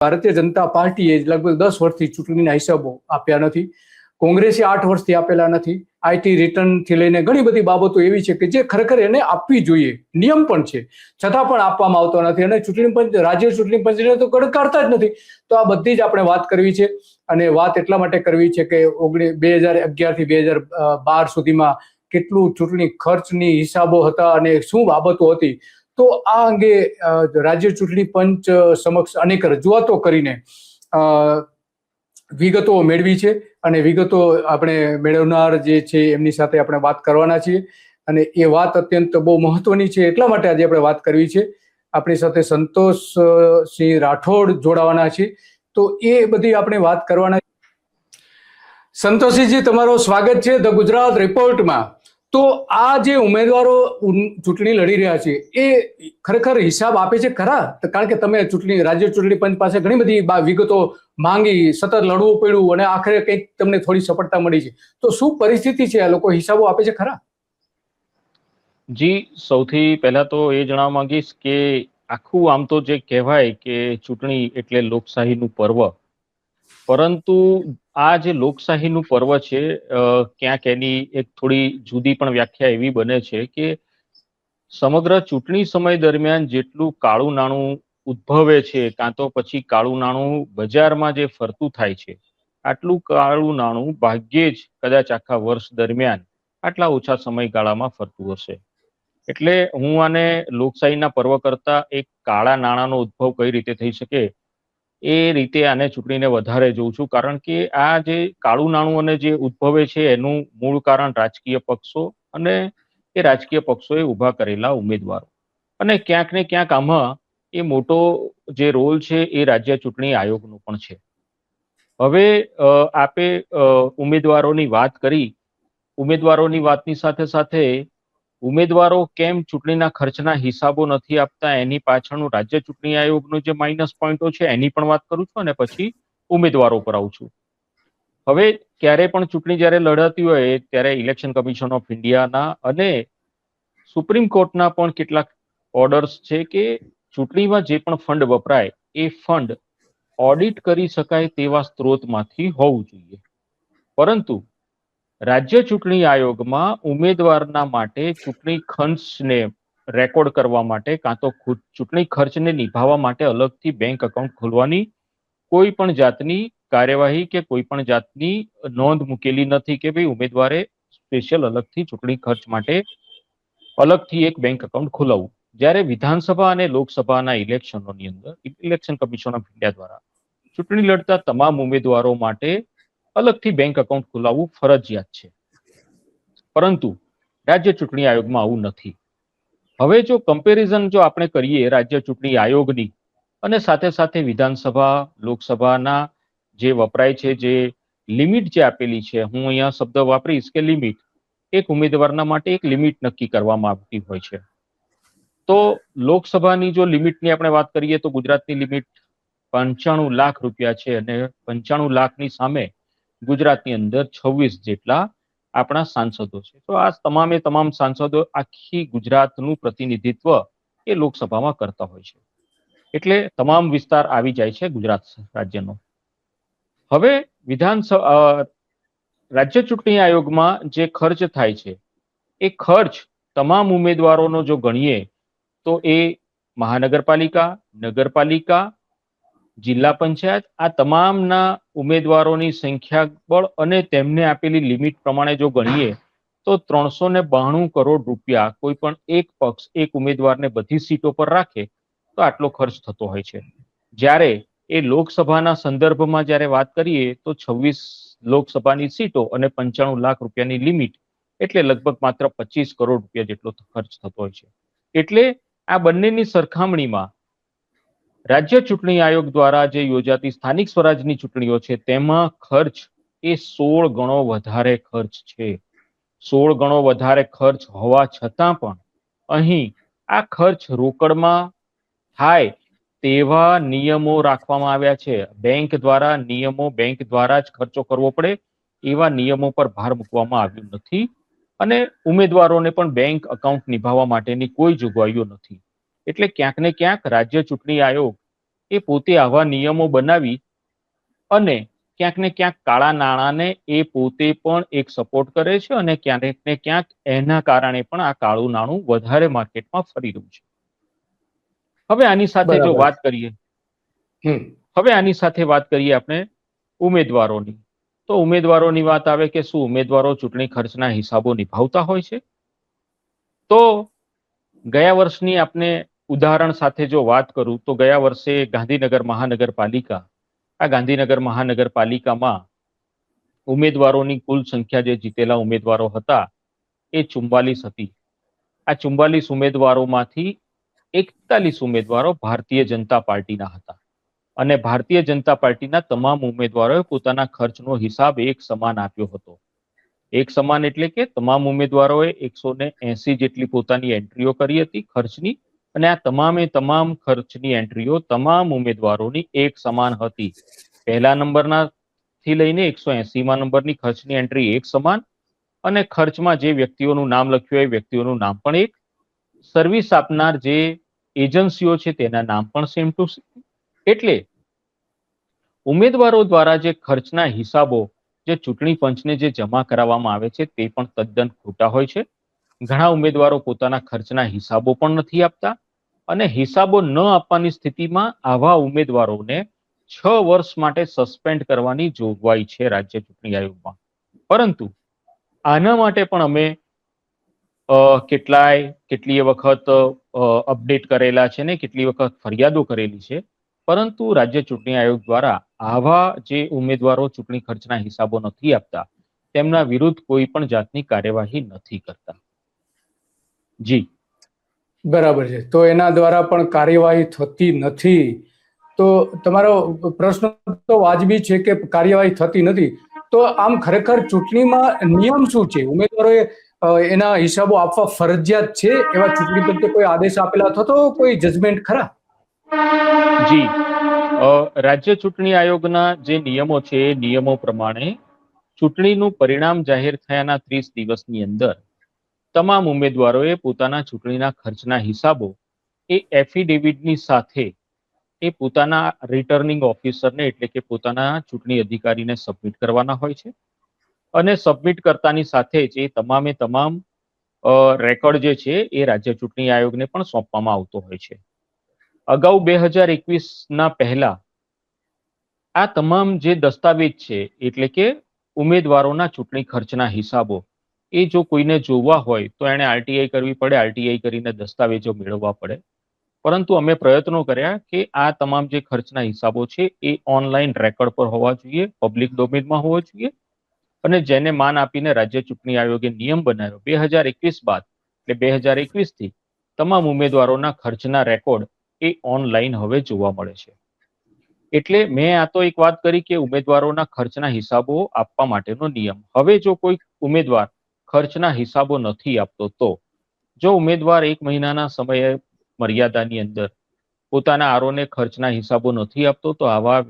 ભારતીય જનતા પાર્ટીએ લગભગ 10 વર્ષથી ચૂંટણીના હિસાબો આપ્યા નથી. કોંગ્રેસે 8 વર્ષથી આપેલા નથી. આઈટી રિટર્નથી લઈને ઘણી બધી બાબતો એવી છે કે જે ખરેખર એને આપવી જોઈએ, નિયમ પણ છે, છતાં પણ આપવામાં આવતો નથી. અને ચૂંટણી પંચ, રાજ્ય ચૂંટણી પંચને તો ગણકારતા જ નથી. તો આ બધી જ આપણે વાત કરવી છે. અને વાત એટલા માટે કરવી છે કે 2011 થી 2012 સુધીમાં કેટલું ચૂંટણી ખર્ચની હિસાબો હતા અને શું બાબતો હતી. તો આ અંગે રાજ્ય ચૂંટણી પંચ સમક્ષ અનેક રજૂઆતો કરીને વિગતો મેળવી છે અને વિગતો આપણે મેળવનાર જે છે એમની સાથે આપણે વાત કરવાના છીએ. અને એ વાત અત્યંત બહુ મહત્વની છે, એટલા માટે આજે આપણે વાત કરવી છે. આપણી સાથે સંતોષસિંહ રાઠોડ જોડાવાના છે, તો એ બધી આપણે વાત કરવાના. સંતોષસિંહજી, તમારું સ્વાગત છે ધ ગુજરાત રિપોર્ટમાં. તો આ જે ઉમેદવારો ચૂંટણી લડી રહ્યા છે એ ખરેખર હિસાબ આપે છે ખરા? કારણ કે તમે રાજ્ય ચૂંટણી પંચ પાસે ઘણી બધી વિગતો માંગી, સતત લડવું પડ્યું અને આખરે કંઈક તમને થોડી સફળતા મળી છે. તો શું પરિસ્થિતિ છે? આ લોકો હિસાબો આપે છે ખરા? જી, સૌથી પહેલા તો એ જણાવવા માંગીશ કે આખું આમ તો જે કહેવાય કે ચૂંટણી એટલે લોકશાહીનું પર્વ, પરંતુ આ જે લોકશાહીનું પર્વ છે ક્યાંક એની એક થોડી જુદી પણ વ્યાખ્યા એવી બને છે કે સમગ્ર ચૂંટણી સમય દરમિયાન જેટલું કાળું નાણું ઉદ્ભવે છે, કાં તો પછી કાળું નાણું બજારમાં જે ફરતું થાય છે, આટલું કાળું નાણું ભાગ્યે જ કદાચ આખા વર્ષ દરમિયાન આટલા ઓછા સમયગાળામાં ફરતું હશે. એટલે હું આને લોકશાહીના પર્વ કરતા એક કાળા નાણાંનો ઉદ્ભવ કઈ રીતે થઈ શકે એ રીતે આને ચૂંટણીને વધારે જોઉં છું. કારણ કે આ જે કાળું નાણું અને જે ઉદ્ભવે છે એનું મૂળ કારણ રાજકીય પક્ષો અને એ રાજકીય પક્ષોએ ઊભા કરેલા ઉમેદવારો, અને ક્યાંક ને ક્યાંક આમાં એ મોટો જે રોલ છે એ રાજ્ય ચૂંટણી આયોગનો પણ છે. હવે આપે ઉમેદવારોની વાત કરી. ઉમેદવારોની વાતની સાથે સાથે ઉમેદવારો કેમ ચૂંટણીના ખર્ચના હિસાબો નથી આપતા એની પાછળનું રાજ્ય ચૂંટણી આયોગનો જે માઇનસ પોઈન્ટો છે એની પણ વાત કરું છું અને પછી ઉમેદવારો પર આવું છું. હવે ક્યારે પણ ચૂંટણી જ્યારે લડાતી હોય ત્યારે ઇલેક્શન કમિશન ઓફ ઇન્ડિયાના અને સુપ્રીમ કોર્ટના પણ કેટલાક ઓર્ડર્સ છે કે ચૂંટણીમાં જે પણ ફંડ વપરાય એ ફંડ ઓડિટ કરી શકાય તેવા સ્ત્રોતમાંથી હોવું જોઈએ. પરંતુ રાજ્ય ચૂંટણી આયોગમાં ઉમેદવારના માટે ચૂંટણી ખર્ચને રેકોર્ડ કરવા માટે કાં તો ચૂંટણી ખર્ચને નિભાવવા માટે અલગથી બેંક એકાઉન્ટ ખોલવાની કોઈ પણ જાતની કાર્યવાહી કે કોઈ પણ જાતની નોંધ મૂકેલી નથી કે ભાઈ ઉમેદવારે સ્પેશિયલ અલગથી ચૂંટણી ખર્ચ માટે અલગથી એક બેંક એકાઉન્ટ ખોલાવવું. જ્યારે વિધાનસભા અને લોકસભાના ઇલેક્શનોની અંદર ઇલેક્શન કમિશન ઓફ ઇન્ડિયા દ્વારા ચૂંટણી લડતા તમામ ઉમેદવારો માટે અલગથી બેંક એકાઉન્ટ ખોલાવવું ફરજિયાત છે, પરંતુ રાજ્ય ચૂંટણી આયોગમાં આવું નથી. હવે જો કમ્પેરિઝન જો આપણે કરીએ રાજ્ય ચૂંટણી આયોગની અને સાથે સાથે વિધાનસભા લોકસભાના જે વપરાય છે, જે લિમિટ જે આપેલી છે, હું અહીંયા શબ્દ વાપરીશ કે લિમિટ, એક ઉમેદવારના માટે એક લિમિટ નક્કી કરવામાં આવતી હોય છે. તો લોકસભાની જો લિમિટની આપણે વાત કરીએ તો ગુજરાતની લિમિટ 95 લાખ રૂપિયા છે અને 95 લાખની સામે ગુજરાતની અંદર 26 જેટલા આપણા સાંસદો છે. તો આ તમામ સાંસદો આખી ગુજરાતનું પ્રતિનિધિત્વ એ લોકસભામાં કરતા હોય છે, એટલે તમામ વિસ્તાર આવી જાય છે ગુજરાત રાજ્યનો. હવે રાજ્ય ચૂંટણી આયોગમાં જે ખર્ચ થાય છે એ ખર્ચ તમામ ઉમેદવારોનો જો ગણીએ તો એ મહાનગરપાલિકા, નગરપાલિકા, જિલ્લા પંચાયત આ તમામના ઉમેદવારોની સંખ્યાબળ અને તેમને આપેલી લિમિટ પ્રમાણે જો ગણીએ તો 392 કરોડ રૂપિયા કોઈ પણ એક પક્ષ એક ઉમેદવારને બધી સીટો પર રાખે તો આટલો ખર્ચ થતો હોય છે. જ્યારે એ લોકસભાના સંદર્ભમાં જ્યારે વાત કરીએ તો 26 લોકસભાની સીટો અને 95 લાખ રૂપિયાની લિમિટ એટલે લગભગ માત્ર 25 કરોડ રૂપિયા જેટલો ખર્ચ થતો હોય છે. એટલે આ બંનેની સરખામણીમાં રાજ્ય ચૂંટણી આયોગ દ્વારા જે યોજાતી સ્થાનિક સ્વરાજની ચૂંટણીઓ છે તેમાં ખર્ચ એ 16 ગણો વધારે ખર્ચ છે. 16 ગણો વધારે ખર્ચ હોવા છતાં પણ અહીં આ ખર્ચ રોકડમાં થાય તેવા નિયમો રાખવામાં આવ્યા છે. બેંક દ્વારા નિયમો, બેંક દ્વારા જ ખર્ચો કરવો પડે એવા નિયમો પર ભાર મૂકવામાં આવ્યો નથી અને ઉમેદવારોને પણ બેંક એકાઉન્ટ નિભાવવા માટેની કોઈ જોગવાઈઓ નથી. એટલે ક્યાંક ને ક્યાંક રાજ્ય ચૂંટણી આયોગ એ પોતે આવા નિયમો બનાવી અને ક્યાંક ને ક્યાંક કાળા નાણાંને એ પોતે પણ એક સપોર્ટ કરે છે અને ક્યાંક ને ક્યાંક એના કારણે પણ આ કાળું નાણું વધારે માર્કેટમાં ફરી રહ્યું છે. હવે આની સાથે જો બરાબર. વાત કરીએ હમ હવે આની સાથે વાત કરીએ આપણે ઉમેદવારોની. તો ઉમેદવારોની વાત આવે કે શું ઉમેદવારો ચૂંટણી ખર્ચના હિસાબો નિભાવતા હોય છે? તો ગયા વર્ષની આપણે ઉદાહરણ સાથે જો વાત કરું તો ગયા વર્ષે ગાંધીનગર મહાનગરપાલિકા આ ગાંધીનગર મહાનગરપાલિકામાં ઉમેદવારોની કુલ સંખ્યા જે જીતેલા ઉમેદવારો હતા એ 44 હતી. આ 44 ઉમેદવારોમાંથી 41 ઉમેદવારો ભારતીય જનતા પાર્ટીના હતા અને ભારતીય જનતા પાર્ટીના તમામ ઉમેદવારોએ પોતાના ખર્ચનો હિસાબ એક સમાન આપ્યો હતો. એક સમાન એટલે કે તમામ ઉમેદવારોએ 180 જેટલી પોતાની એન્ટ્રીઓ કરી હતી ખર્ચની અને આ તમામે તમામ ખર્ચની એન્ટ્રીઓ તમામ ઉમેદવારોની એક સમાન હતી. પહેલા નંબરના થી લઈને 180માં નંબરની ખર્ચની એન્ટ્રી એક સમાન અને ખર્ચમાં જે વ્યક્તિઓનું નામ લખ્યું એ વ્યક્તિઓનું નામ પણ એક, સર્વિસ આપનાર જે એજન્સીઓ છે તેના નામ પણ સેમ ટુ સેમ. એટલે ઉમેદવારો દ્વારા જે ખર્ચના હિસાબો જે ચૂંટણી પંચને જે જમા કરાવવામાં આવે છે તે પણ તદ્દન ખોટા હોય છે. ઘણા ઉમેદવારો પોતાના ખર્ચના હિસાબો પણ નથી આપતા અને હિસાબો ન આપવાની સ્થિતિમાં આવા ઉમેદવારોને 6 વર્ષ માટે સસ્પેન્ડ કરવાની જોગવાઈ છે રાજ્ય ચૂંટણી આયોગમાં. પરંતુ આના માટે પણ અમે કેટલીય વખત અપડેટ કરેલા છે ને કેટલી વખત ફરિયાદો કરેલી છે, પરંતુ રાજ્ય ચૂંટણી આયોગ દ્વારા આવા જે ઉમેદવારો ચૂંટણી ખર્ચના હિસાબો નથી આપતા તેમના વિરુદ્ધ કોઈ પણ જાતની કાર્યવાહી નથી કરતા. જી બરાબર છે. તો એના દ્વારા પણ કાર્યવાહી થતી નથી. તો તમારો પ્રશ્ન તો વાજબી છે કે કાર્યવાહી થતી નથી. તો આમ ખરેખર ચૂંટણીમાં નિયમ શું છે? ઉમેદવારોએ એના હિસાબો આપવા ફરજિયાત છે એવા ચૂંટણી પંચે કોઈ આદેશ આપેલા અથવા તો કોઈ જજમેન્ટ ખરા? જી રાજ્ય ચૂંટણી આયોગના જે નિયમો છે એ નિયમો પ્રમાણે ચૂંટણીનું પરિણામ જાહેર થયાના 30 દિવસની અંદર તમામ ઉમેદવારોએ પોતાના ચૂંટણીના ખર્ચના હિસાબો એ એફિડેવિટની સાથે એ પોતાના રિટર્નિંગ ઓફિસરને એટલે કે પોતાના ચૂંટણી અધિકારીને સબમિટ કરવાના હોય છે અને સબમિટ કરતાની સાથે જ એ તમામે તમામ રેકોર્ડ જે છે એ રાજ્ય ચૂંટણી આયોગને પણ સોંપવામાં આવતો હોય છે. અગાઉ 2021ના પહેલા આ તમામ જે દસ્તાવેજ છે એટલે કે ઉમેદવારોના ચૂંટણી ખર્ચના હિસાબો એ જો કોઈને જોવા હોય તો એને આરટીઆઈ કરવી પડે, આરટીઆઈ કરીને દસ્તાવેજો મેળવવા પડે. પરંતુ અમે પ્રયત્નો કર્યા કે આ તમામ જે ખર્ચના હિસાબો છે એ ઓનલાઈન રેકોર્ડ પર હોવા જોઈએ, પબ્લિક ડોમેનમાં હોવા જોઈએ અને જેને માન આપીને રાજ્ય ચૂંટણી આયોગે નિયમ બનાવ્યો 2021 બાદ એટલે 2021 થી તમામ ઉમેદવારોના ખર્ચના રેકોર્ડ એ ઓનલાઈન હવે જોવા મળે છે. એટલે મેં આ તો એક વાત કરી કે ઉમેદવારોના ખર્ચના હિસાબો આપવા માટેનો નિયમ. હવે જો કોઈ ઉમેદવાર ખર્ચના હિસાબો નથી આપતો તો જો ઉમેદવાર 1 મહિનાના સમય મર્યાદાની અંદર પોતાના આરોને ખર્ચના હિસાબો નથી આપતો તો આવા